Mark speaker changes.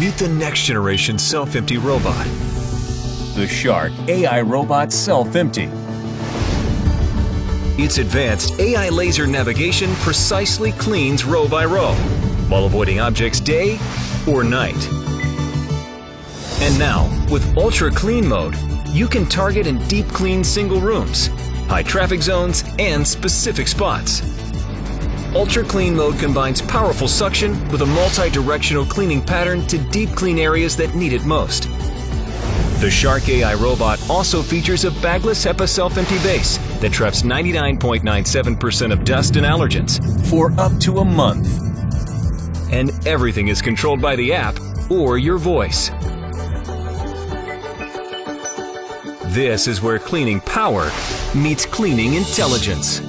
Speaker 1: Meet the next generation self-empty robot.
Speaker 2: The Shark AI Robot Self-Empty.
Speaker 1: Its advanced AI laser navigation precisely cleans row by row, while avoiding objects day or night. And now, with Ultra Clean Mode, you can target and deep clean single rooms, high traffic zones, and specific spots. Ultra Clean Mode combines powerful suction with a multi-directional cleaning pattern to deep clean areas that need it most. The Shark AI robot also features a bagless HEPA self-empty base that traps 99.97% of dust and allergens
Speaker 2: For up to a month.
Speaker 1: and everything is controlled by the app or your voice. This is where cleaning power meets cleaning intelligence.